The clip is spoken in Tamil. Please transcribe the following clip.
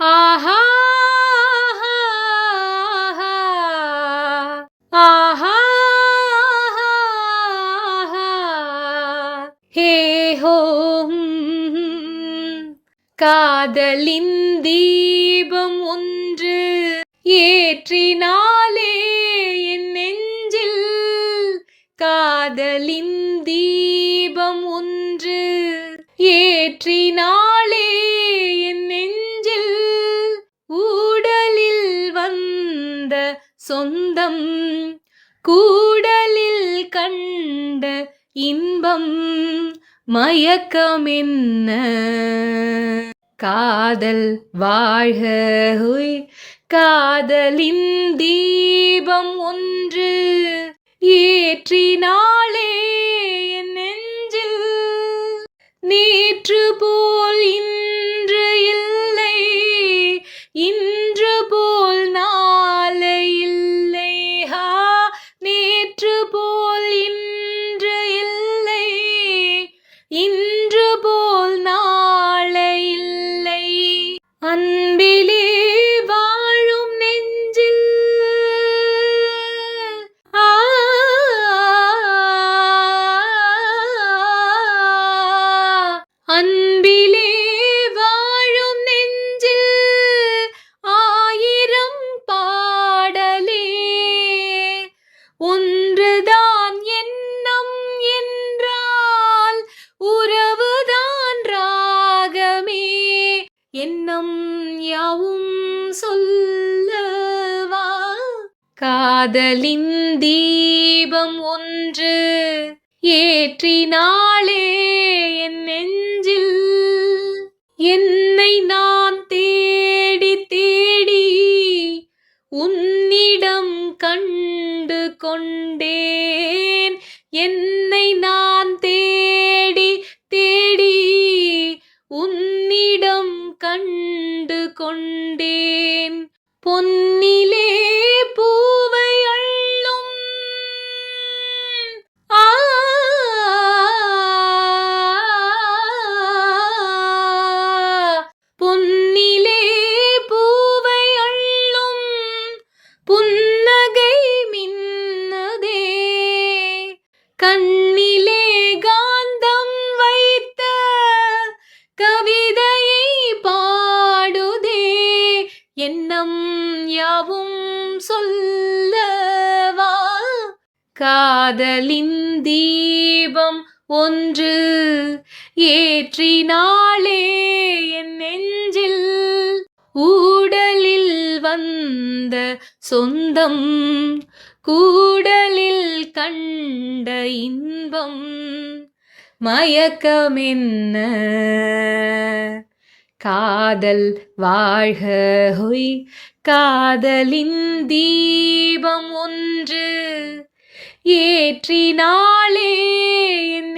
ஆஹா ஆஹா ஹே ஹோ காதலின் தீபம் ஒன்று ஏற்றினாலே என் நெஞ்சில் காதலின் தீபம் ஒன்று ஏற்றினாலே என் நெஞ்சில் ஊடலில் வந்த சொந்தம் கூடலில் கண்ட இன்பம் மயக்கமென்ன காதல் வாழ்க ஹுய் காதலின் தீபம் ஒன்று ஏற்றினாலே என் நெஞ்சில் நேற்று போல் இன்று இல்லை இன்று போல் நாளை இல்லை நேற்று போல் இன்று இல்லை இன்று போல் நாளை இல்லை அன்பிலே வாழும் நெஞ்சில் அன்பிலே வாழும் நெஞ்சில் ஆயிரம் பாடலே ஒன்றுதான் எண்ணம் என்றால் உறவுதான் ராகமே எண்ணம் யாவும் சொல்லவா காதலின் தீபம் ஒன்று ஏற்றினாலே என் நெஞ்சில் என்னை நான் தேடி தேடி உன்னிடம் கண்டு கொண்டேன் என்னை நான் தேடி தேடி உன்னிடம் கண்டு கொண்டேன் பொன்னிலே பூவை அள்ளும் பொன்னிலே பூவை அள்ளும் புன்னகை மின்னதே கண்ணிலே காந்தம் வைத்த கவிதையை பாடுதே எண்ணம் யாவும் சொல்லவா காதலின் தீபம் ஒன்று ஏற்றினாலே என் நெஞ்சில் ஊடலில் வந்த சொந்தம் கூடலில் கண்ட இன்பம் மயக்கமென்ன காதல் வாழ்க ஹொய் காதலின் தீபம் ஒன்று ஏற்றினாலே என்